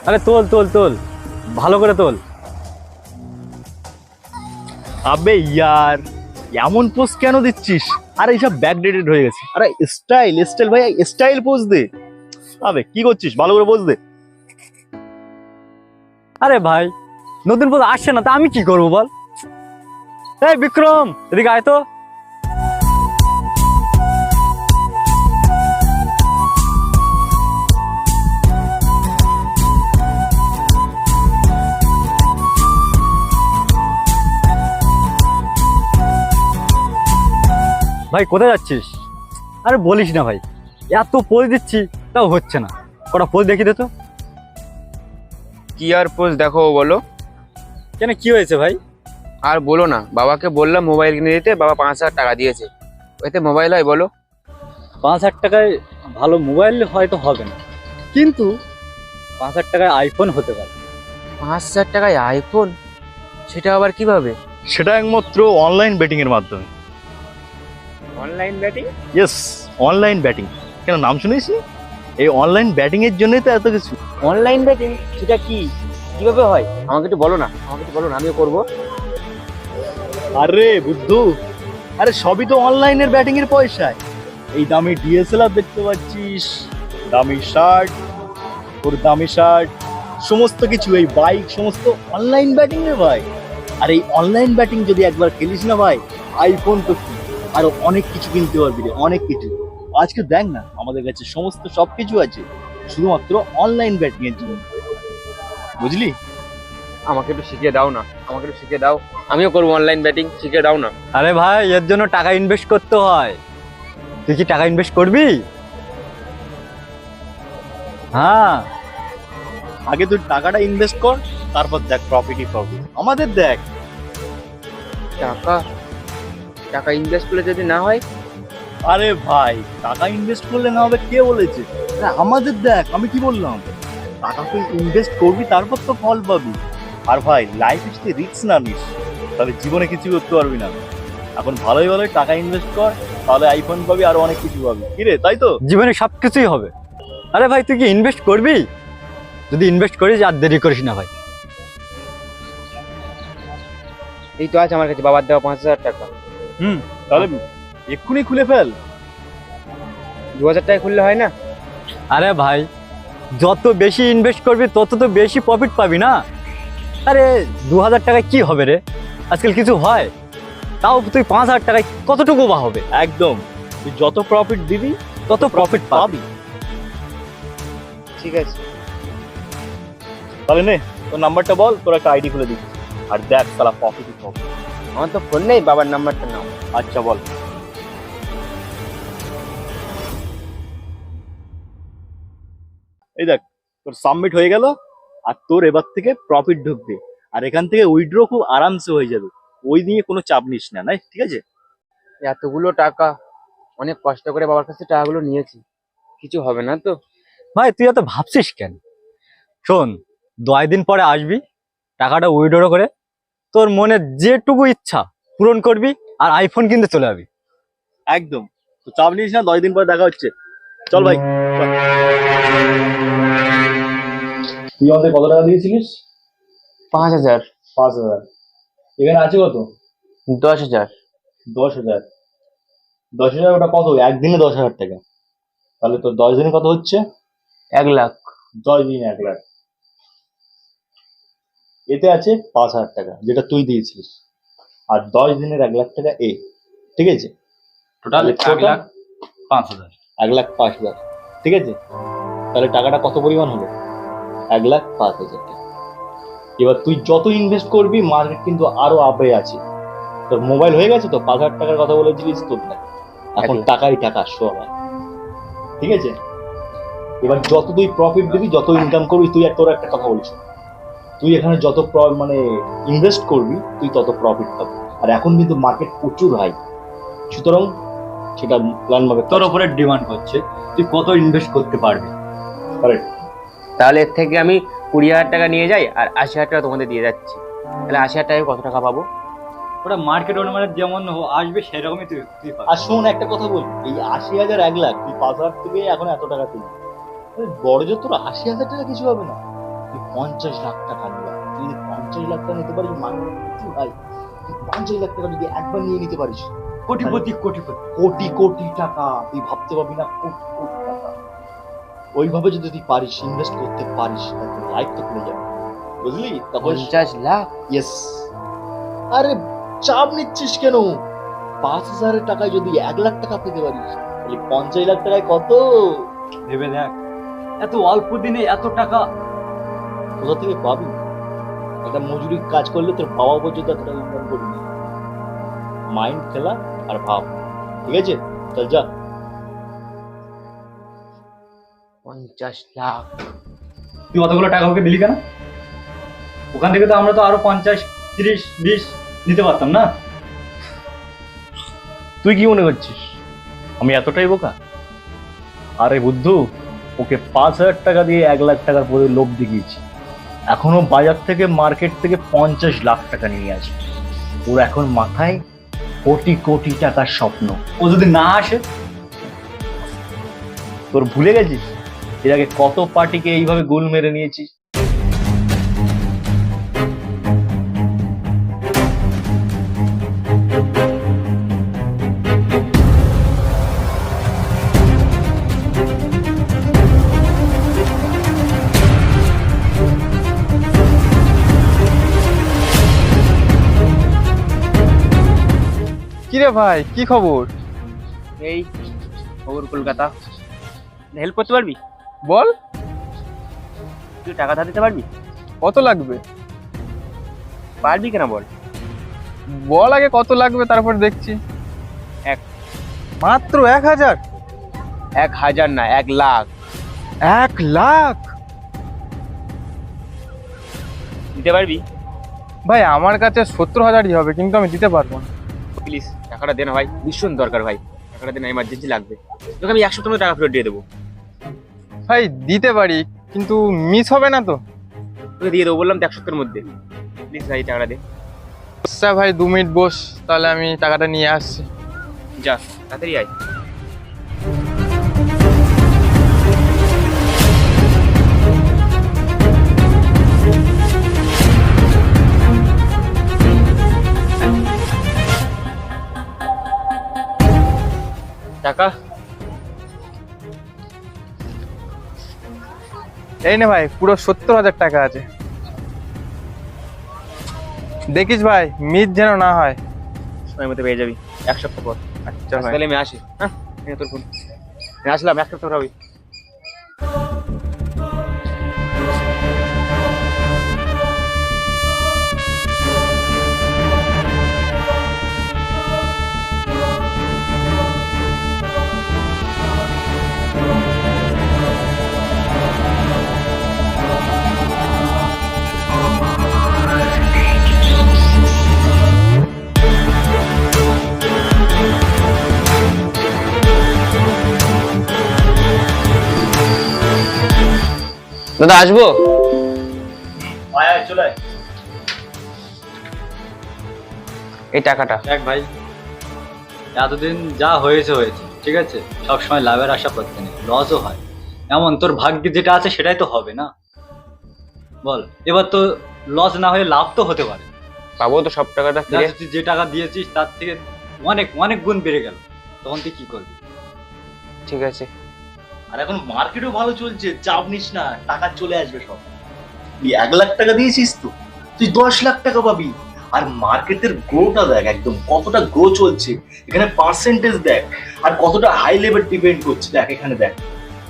আরে তোল তোল তোল, ভালো করে তোল। আবে ইয়ার, এমন পোজ কেন দিচ্ছিস? আরে এইসব ব্যাকডেটেড হয়ে গেছে। আরে স্টাইল স্টাইল ভাই, স্টাইল পোজ দে। আবে কি করছিস? ভালো করে পোজ দে। আরে ভাই, নতুন পদ আসছে না, তা আমি কি করবো বল? এই বিক্রম, এদিকে আয় তো। ভাই কোথায় যাচ্ছিস? আরে বলিস না ভাই, এত পোজ দিচ্ছি তাও হচ্ছে না। কটা পোজ দেখি দে তো। কি আর পোজ দেখো বলো। কেন, কি হয়েছে ভাই? আর বলো না, বাবাকে বললাম মোবাইল কিনে দিতে, বাবা 5,000 টাকা দিয়েছে। ওইতে মোবাইল হয় বলো? 5,000 টাকায় ভালো মোবাইল হয়তো হবে না, কিন্তু 5,000 টাকায় আইফোন হতে পারে। 5,000 টাকায় আইফোন? সেটা আবার কিভাবে? সেটা একমাত্র অনলাইন ব্যাটিং এর মাধ্যমে। Online batting? Yes, online batting. কেন নাম শুনিস? এই অনলাইন ব্যাটিং এর জন্যই তো এত কিছু। অনলাইন ব্যাটিং সেটা কি, কিভাবে হয় আমাকে একটু বলো না, আমিও করবো। আরে বুদ্ধু, আরে সবই তো অনলাইনের ব্যাটিং এর পয়সায়। এই দামি ডিএসএলআর দেখতে পাচ্ছিস, দামি শার্ট, ওর দামি শার্ট, সমস্ত কিছু, এই বাইক, সমস্ত অনলাইন ব্যাটিং রে ভাই। আর এই অনলাইন ব্যাটিং যদি একবার খেলিস না ভাই, আইফোন তো কি, আরো অনেক কিছু কিনতে পারবি রে, অনেক কিছু। আজকে দেখ না, আমাদের কাছে সমস্ত সবকিছু আছে শুধুমাত্র অনলাইন ব্যাটিং এর জন্য, বুঝলি? আমাকে একটু শিখিয়ে দাও না, আমিও করবো অনলাইন ব্যাটিং, শিখিয়ে দাও না। আরে ভাই, এর জন্য টাকা ইনভেস্ট করতে হয়। তুই কি টাকা ইনভেস্ট করবি? হ্যাঁ। আগে তুই টাকাটা ইনভেস্ট কর, তারপর দেখ প্রফিটই প্রফিট। আমাদের দেখ, টাকা টাকা ইনভেস্ট করলে যদি না হয়? আরে ভাই, টাকা ইনভেস্ট করলে না হবে কে বলেছে? আরে আমাদের দেখ, আমি কি বললাম, টাকা তুই ইনভেস্ট করবি তারপর তো ফল পাবি। আর ভাই, লাইফ যদি রিস্ক না নিস তাহলে জীবনে কিছু করতে পারবি না। এখন ভালোই ভালোই টাকা ইনভেস্ট কর, তাহলে আইফোন পাবি, আরো অনেক কিছু পাবি। কি রে, তাই তো? জীবনে সবকিছুই হবে। আরে ভাই, তুই কি ইনভেস্ট করবি? যদি ইনভেস্ট করিস আর দেরি করিস না ভাই। এই তো আছে আমার কাছে বাবার দেওয়া 5,000 টাকা। তাহলে এক্ষুনি খুলে ফেল। 2,000 টাকা খুললে হয় না? আরে ভাই, যত বেশি ইনভেস্ট করবি তত তো বেশি প্রফিট পাবি না। আরে 2,000 টাকায় কি হবে রে? আজকাল কিছু হয়? তাও তুই 5,000 টাকায় কতটুকু বা হবে? একদম, তুই যত প্রফিট দিবি তত প্রফিট পাবি। পাবি। ঠিক আছে। তাহলে নে, তোর নাম্বারটা বল, তোর একটা আইডি খুলে দিচ্ছি। আর দেখ সালা, প্রফিটই প্রফিট। আমার তো ফোন নেই, বাবার নাম্বারটা নাও। আচ্ছা বল। এই দেখ, তোর সাবমিট হয়ে গেল। আর তোর এবার থেকে প্রফিট ঢুকবে, আর এখান থেকে উইথড্র খুব আরামসে হয়ে যাবে। ওই নিয়ে কোনো চাপ নিস না, নাই? ঠিক আছে? এতগুলো টাকা, অনেক কষ্ট করে বাবার কাছে টাকাগুলো নিয়েছি, কিছু হবে না তো? ভাই তুই এত ভাবছিস কেন? শোন, 2 দিন পরে আসবি, টাকাটা উইথড্র করে তোর মনে যেটুকু ইচ্ছা পূরণ করবি, আর আইফোন কিনতে চলে যাবি। একদম, তো চাপ নিস না, 10 দিন পরে দেখা হচ্ছে। চল ভাই, চল। তুই আমাদের কত টাকা দিয়েছিলিস? 5,000। 5,000। এখানে আছে কত? 10,000। 10,000। 10,000 ওটা কত? একদিনে 10,000 টাকা। তাহলে তোর 10 দিনে কত হচ্ছে? 1 লাখ। 10 দিনে 1 লাখ। এতে আছে 5,000 টাকা, যেটা তুই দিয়েছিস। আর 10 দিনের 1 লাখ টাকা ঠিক আছে? টোটাল 1,05,000। 1,05,000, ঠিক আছে? তাহলে টাকাটা কত পরিমাণ হলো? 1,05,000 টাকা। এবার তুই যত ইনভেস্ট করবি, মার্কেট কিন্তু আরো আপে আছে। তোর মোবাইল হয়ে গেছে তো, 5,000 টাকার কথা বলেছিলিস, তোর না, এখন 1 লাখ। টাকাই টাকা, সবাই। ঠিক আছে? এবার যত তুই প্রফিট দিবি, যত ইনকাম করবি, তোর একটা কথা বলছি, তুই এখানে যত মানে ইনভেস্ট করবি, তুই তত প্রফিট পাবি। আর এখন কিন্তু মার্কেট প্রচুর হাই, সুতরাং সেটা প্ল্যান ভাবে তোর উপরে ডিমান্ড করছে তুই কত ইনভেস্ট করতে পারবি। কারেক্ট। তাহলে এর থেকে আমি 20,000 টাকা নিয়ে যাই, আর 80,000 টাকা তোমাদের দিয়ে যাচ্ছি। তাহলে 80,000 টাকায় কত টাকা পাবো? ওটা মার্কেট অনুমানে যেমন আসবে সেরকমই তুই তুই পাবি। আর শোন, একটা কথা বলি, এই 80,000 1 লাখ, তুই 5,000 থেকে এখন এত টাকা তুলি, বড় জোর তোর 80,000 টাকা কিছু হবে না। তুই 50 লাখ টাকা নিবা, তুই যদি 50 লাখ টাকা নিতে পারিস মানে কি ভাই, তুই 50 লাখ টাকা যদি একবার নিয়ে নিতে পারিস, কোটিপতি। কোটি কোটি টাকা তুই ভাবতে পারবি না, কোটি কোটি টাকা। ওইভাবে যদি তুই পারিস, ইনভেস্ট করতে পারিস, তাহলে লাইফ তো খুলে যাবে, বুঝলি? তারপর 50 লাখ? ইয়েস। আরে চাপ নিচ্ছিস কেন? 5,000 টাকায় যদি 1 লাখ টাকা পেতে পারিস, তাহলে 50 লাখ টাকায় কত? ভেবে দেখ, এত অল্প দিনে এত টাকা কোথা থেকে পাবি? একটা মজুরি কাজ করলে তোর বাবা পর্যন্ত এত টাকা ইনকাম করবি। মাইন্ড খেলা আর ভাব, ঠিক আছে? চল যা। 50 লাখ? তুই অতগুলো টাকা ওকে দিলি কেন? ওখান থেকে তো আমরা তো আরো 50, 30, 20 নিতে পারতাম না? তুই কি মনে করছিস আমি এতটাই বোকা? আরে বুদ্ধু, ওকে 5,000 টাকা দিয়ে 1 লাখ টাকার পরে লোভ দেখিয়েছি, এখনো বাজার থেকে, মার্কেট থেকে 50 লাখ টাকা নিয়ে আসে। ওর এখন মাথায় কোটি কোটি টাকার স্বপ্ন। ও যদি না আসে? তোর ভুলে গেছিস এর আগে কত পার্টিকে এইভাবে গোল মেরে নিয়েছিস? কিরে ভাই, কি খবর? এই খবর কলকাতা। হেল্প করতে পারবি? বল, তুই টাকা ধার দিতে পারবি? কত লাগবে? পারবি কেন বল। বল আগে কত লাগবে, তারপর দেখছি। মাত্র 1,000? 1,000 না, 1 লাখ। 1 লাখ? দিতে পারবি? ভাই আমার কাছে 70,000ই হবে, কিন্তু আমি দিতে পারবো না। প্লিজ টাকাটা দে না ভাই, ভীষণ দরকার ভাই, টাকাটা দে না, এমার্জেন্সি লাগবে। তোকে আমি 1 সপ্তাহ টাকা ফেরত দিয়ে দেবো। ভাই দিতে পারি, কিন্তু মিস হবে না তো? তোকে দিয়ে দেবো বললাম তো 1 সপ্তাহের মধ্যে। প্লিজ ভাই টাকাটা দে। আচ্ছা ভাই, 2 মিনিট বস, তাহলে আমি টাকাটা নিয়ে আসছি। যা তাড়াতাড়ি আয়। টাকা এই নে ভাই, পুরো 70,000 টাকা আছে। দেখিস ভাই, মিস যেন না হয়। সময় মতো পেয়ে যাবি 1 সপ্তাহ পর। আচ্ছা ভাই। তাহলে আমি আসি। হ্যাঁ, এই নে তোর ফোন। আমি আসলাম 1 সপ্তাহ পর হবে। দাদা আসবো? আয় আয়, চলে আয়। এই টাকাটা। দেখ ভাই, এতদিন যা হয়েছে, ঠিক আছে? সবসময় লাভের আশা করতে নেই, লসও হয়। এমন তোর ভাগ্যে যেটা আছে সেটাই তো হবে না, বল? এবার তো লস না হয়ে লাভ তো হতে পারে। পাবো তো সব টাকাটা ফিরে? তুই যে টাকা দিয়েছিস তার থেকে অনেক অনেক গুণ বেড়ে গেল, তখন তুই কি করবি? ঠিক আছে। আর এখন মার্কেটও ভালো চলছে, চাপ নিস না, টাকা চলে আসবে সব। তুই 1 লাখ টাকা দিয়েছিস তো, তুই 10 লাখ টাকা পাবি। আর মার্কেটের গ্রোটা দেখ, একদম কতটা গ্রো চলছে এখানে, পার্সেন্টেজ দেখ, আর কতটা হাই লেভেল ডিপেন্ড করছে দেখ। এখানে দেখ,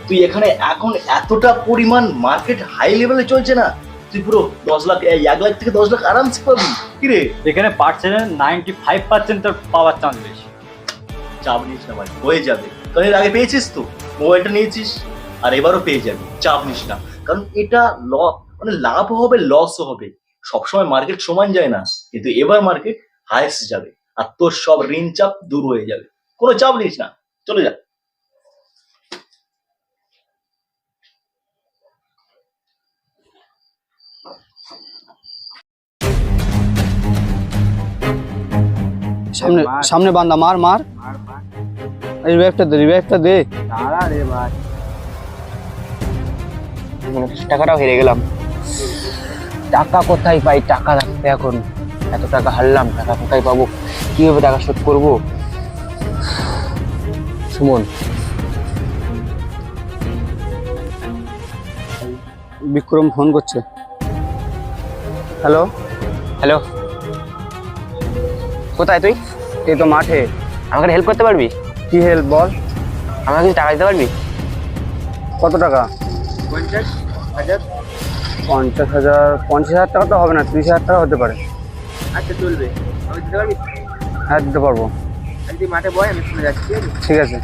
তুই এখানে এখন এতটা পরিমাণ মার্কেট হাই লেভেলে চলছে না, তুই পুরো 10 লাখ, 1 লাখ থেকে 10 লাখ আরামসে পাবি। কিরে, এখানে পার্সেন্টেজ 95% তোর পাওয়ার চান্স বেশি। চাপ নিস না ভাই, হয়ে যাবে। কারণ এর আগে পেয়েছিস তো, মোবাইলটা নিয়েছিস, আর এবারও পেয়ে যাবি, চাপ নিস না। কারণ এটা মানে লাভ হবে, লসও হবে, সবসময় মার্কেট সমান যায় না, কিন্তু এবার মার্কেট হাইস্ট যাবে, আর তোর সব ঋণ চাপ দূর হয়ে যাবে। কোনো চাপ নিস না, চলে যা। সামনে সামনে বান্দা, মার মার, রিভাইভটা দে, রিভাইভটা দে। দাঁড়া রে ভাই, মনে হচ্ছে টাকাটাও হেরে গেলাম। টাকা কোথায় পাই? টাকা রাখতে এখন এত টাকা হারলাম, টাকা কোথায় পাবো? কিভাবে টাকা শোধ করবো? সুমন, বিক্রম ফোন করছে। হ্যালো, হ্যালো, কোথায় তুই? এই তো মাঠে। আমাকে হেল্প করতে পারবি? কি হেল্প বল? আমাকে কিছু টাকা দিতে পারবি? কত টাকা? 50,000। 50,000? 50,000 টাকা তো হবে না, 30,000 টাকা হতে পারে। আচ্ছা চলবে, আমাকে দিতে পারবি? হ্যাঁ দিতে পারবো। তুই মাঠে বয়, আমি শুনে যাচ্ছি, ঠিক আছে? ঠিক আছে।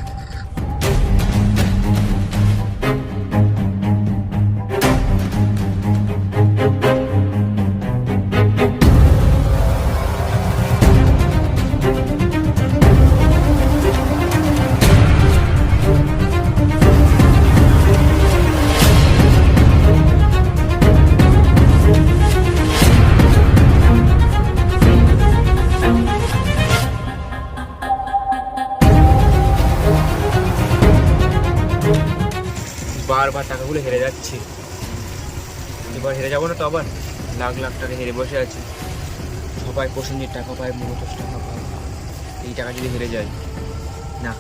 বারবার টাকাগুলো হেরে যাচ্ছে, এবার হেরে যাবো না তো আবার? লাখ লাখ টাকা হেরে বসে আছি। সবাই প্রসেনজিৎ টাকা পায়, মনোতোষ টাকা পায়, এই টাকা যদি হেরে যায়, না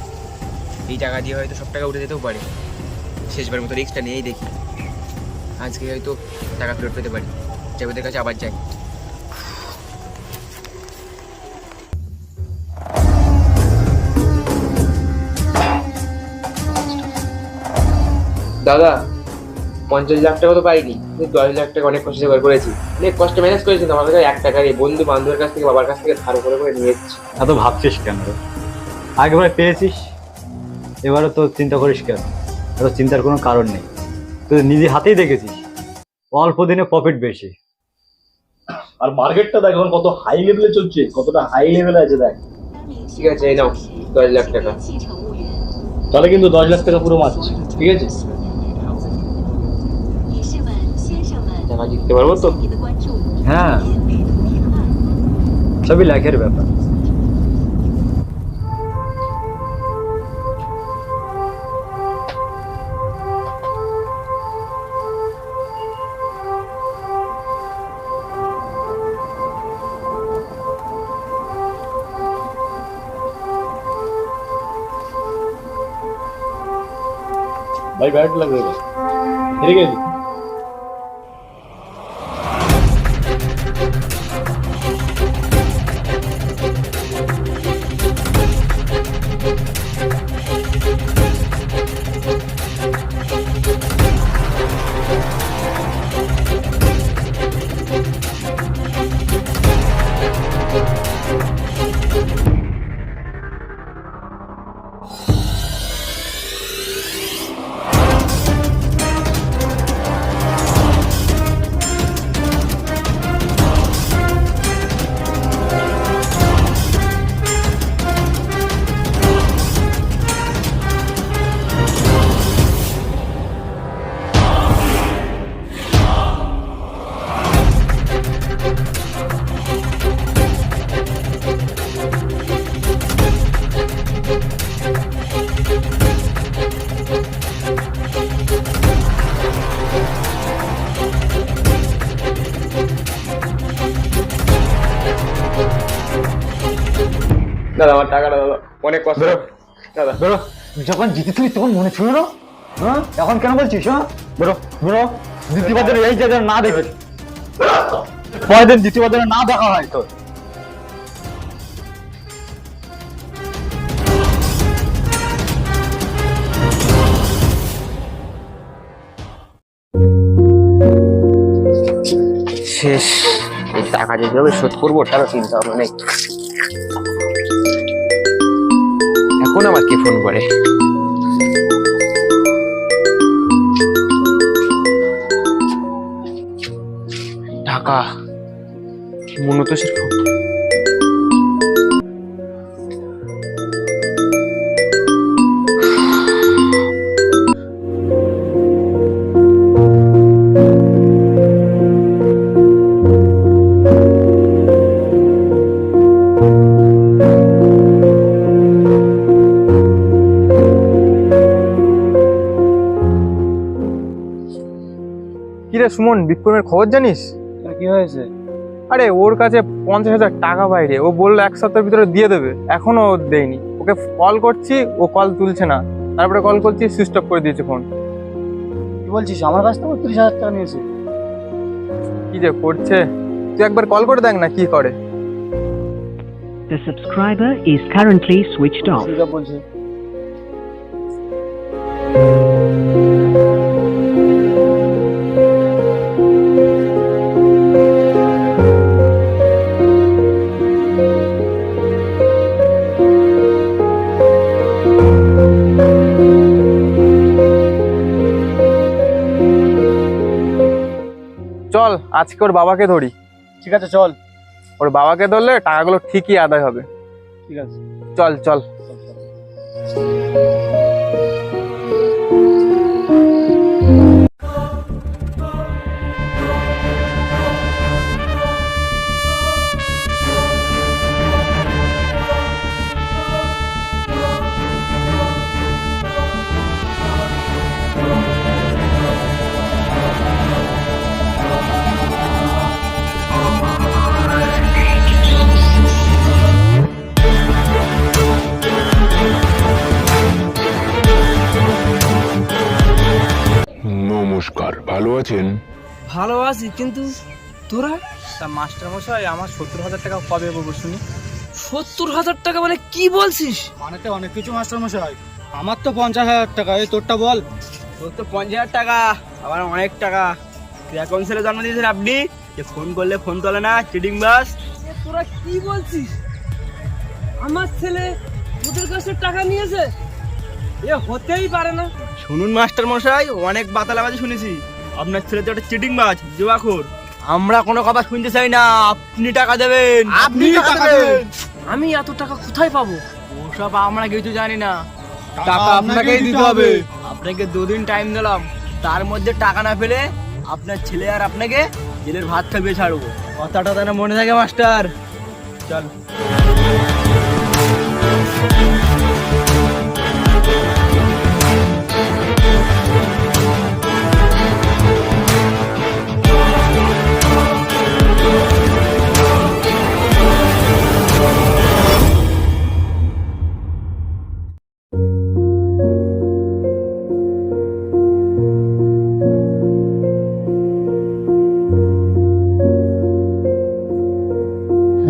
এই টাকা দিয়ে হয়তো সব টাকা উঠে যেতেও পারে। শেষবার মতো রিস্কটা নিয়েই দেখি, আজকে হয়তো টাকা ফেরত পেতে পারি। ওদের কাছে আবার যাই। দাদা, 50 লাখ টাকা তো পাইনি, 10 লাখ টাকা অনেক কষ্ট জোগাড় করেছি, অনেক কষ্ট ম্যানেজ করেছি। আমার কাছে 1 টাকা নেই, বন্ধু বান্ধবের কাছ থেকে, বাবার কাছ থেকে ধার করে নিয়ে এসেছি। এত ভাবছিস কেন রে? আগেবারে পেয়েছিস, এবারও তো চিন্তা করিস কেন? এত চিন্তার কোনো কারণ নেই। তুই নিজে হাতেই দেখেছিস অল্প দিনে প্রফিট বেশি। আর মার্কেটটা দেখ এখন কত হাই লেভেলে চলছে, কতটা হাই লেভেলে আছে দেখ। ঠিক আছে, এই নাও 10 লাখ টাকা। তাহলে কিন্তু 10 লাখ টাকা পুরো মারছি, ঠিক আছে? টাকা জিততে পারবো তো? হ্যাঁ, সবই লাখের ব্যাপার। ভাই ব্যাড লাগবে, হেরে গেলি। দাদা আমার টাকাটা দাদা, অনেক কষ্ট। দাদা বেরো, যখন জিতেছিলি তখন মনে ছিল না? হ্যাঁ, এখন কেন বলছিস? হ্যাঁ, বেরো বেরো। দ্বিতীয়বার যেন এই জায়গায় না দেখে, পরের দিন দ্বিতীয়বার যেন না দেখা হয় তোর। শেষ, এই টাকা যেভাবে শোধ করবো তারও চিন্তা ভাবনা নেই। এখন আমার কি ফোন করে? টাকা, মনোতোষের ফোন। কিরে রে সুমন, বিক্রমের খবর জানিস? কি হয়েছে? আরে ওর কাছে 50,000 টাকা বাইরে, ও বললো 1 সপ্তাহের ভিতরে দিয়ে দেবে, এখনো ও দেয়নি। ওকে কল করছি, ও কল তুলছে না, তারপরে কল করছি, সুইচ অফ করে দিয়েছে ফোন। কি বলছিস? আমার কাছ থেকে 30,000 টাকা নিয়েছে। কি যে করছে, তুই একবার কল করে দেখ না কি করে। The subscriber is currently switched off. ঠিক আছে বলছে। চল আজকে ওর বাবাকে ধরি। ঠিক আছে চল। ওর বাবাকে ধরলে টাকাগুলো ঠিকই আদায় হবে। ঠিক আছে চল চল। নমস্কার, ভালো আছেন? ভালো আছি, কিন্তু তোরা? তা মাস্টার মশাই, আমার 70,000 টাকা কবে পাবো শুনি? 70,000 টাকা মানে কি বলছিস? মানেতে অনেক কিছু মাস্টার মশাই। আমার তো 50,000 টাকা, এই তোরটা বল। তোর তো 50,000 টাকা, আবার অনেক টাকা। কোন ছেলে জন্ম দিয়েছেন আপনি যে ফোন করলে ফোন তোলে না, চিটিং বাস? তোরা কি বলছিস? আমার ছেলে তোদের কাছে টাকা নিয়েছে? এ হতেই পারে না। শুনুন মাস্টার মশাই, অনেক বাতালাবাজি শুনেছি। আপনার ছেলে তো একটা চিটিং বাজ, জুয়াখোর। আমরা কোনো কথা শুনতে চাই না, আপনি টাকা দেবেন। আপনি টাকা দেবেন। আমি এত টাকা কোথায় পাবো? ওসব আমরা কিছু জানি না। টাকা আপনাকেই দিতে হবে। আপনাকে 2 দিন টাইম দিলাম, তার মধ্যে টাকা না পেলে আপনার ছেলে আর আপনাকে জেলের ভাত খাইয়ে ছাড়বো। কথাটা যেন মনে থাকে মাস্টার। চল।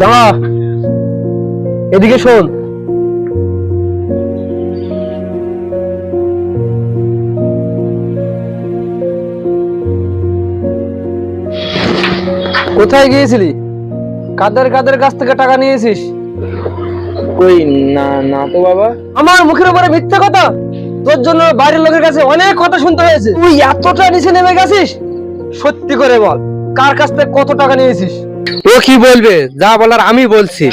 দাঁড়া, এদিকে শোন। কোথায় গিয়েছিলি? কাদের কাদের কাছ থেকে টাকা নিয়েছিস? কই না না তো বাবা। আমার মুখের উপরে মিথ্যা কথা? তোর জন্য বাইরের লোকের কাছে অনেক কথা শুনতে হয়েছে। তুই এতটা নিচে নেমে গেছিস? সত্যি করে বল, কার কাছ থেকে কত টাকা নিয়েছিস? ও কি বলবে, যা বলার আমি বলছি।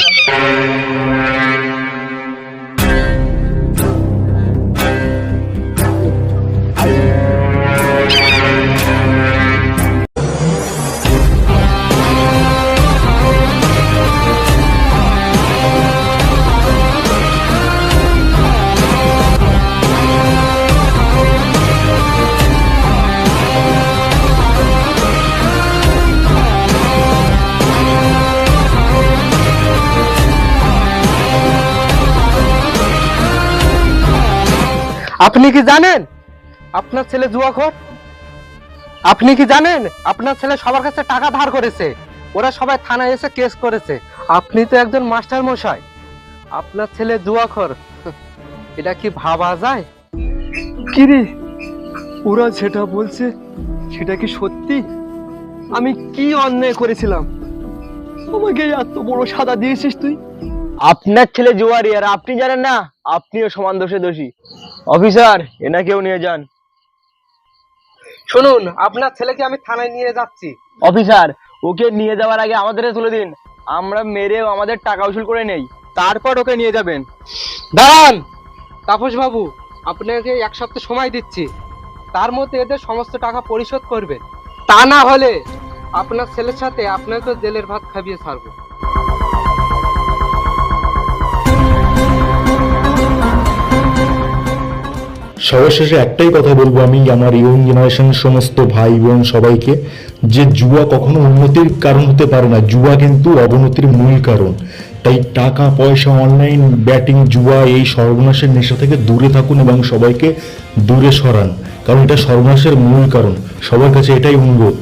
আপনি কি জানেন আপনার ছেলে জুয়াখোর? আপনি কি জানেন আপনার ছেলে সবার কাছে টাকা ধার করেছে? ওরা সবাই থানায় এসে কেস করেছে। আপনি তো একজন মাস্টার মশাই, আপনার ছেলে জুয়াখোর, এটা কি ভাবা যায়? কি রে, ওরা যেটা বলছে সেটা কি সত্যি? আমি কি অন্যায় করেছিলাম? আমাকে এত বড় সাজা দিয়েছিস তুই? আপনার ছেলে জুয়ারি, আর আপনি জানেন না আপনিও সমান দোষে দোষী। অফিসার, এনাকেও নিয়ে যান। শুনুন, আপনার ছেলেকে আমি থানায় নিয়ে যাচ্ছি। অফিসার, ওকে নিয়ে যাওয়ার আগে আমাদের তুলে দিন, আমরা মেরেও আমাদের টাকা উসুল করে নেই, তারপর ওকে নিয়ে যাবেন। দাঁড়ান তাপস বাবু, আপনাকে 1 সপ্তাহ সময় দিচ্ছি, তার মধ্যে এদের সমস্ত টাকা পরিশোধ করবেন। তা না হলে আপনার ছেলের সাথে আপনাকে জেলের ভাত খাইয়ে ছাড়বো। সর্বশেষে একটাই কথা বলবো আমি আমার ইয়ং জেনারেশনের সমস্ত ভাই বোন সবাইকে, যে জুয়া কখনো উন্নতির কারণ হতে পারে না, জুয়া কিন্তু অবনতির মূল কারণ। তাই টাকা পয়সা, অনলাইন ব্যাটিং, জুয়া এই সর্বনাশের নেশা থেকে দূরে থাকুন এবং সবাইকে দূরে সরান, কারণ এটা সর্বনাশের মূল কারণ। সবার কাছে এটাই অনুরোধ।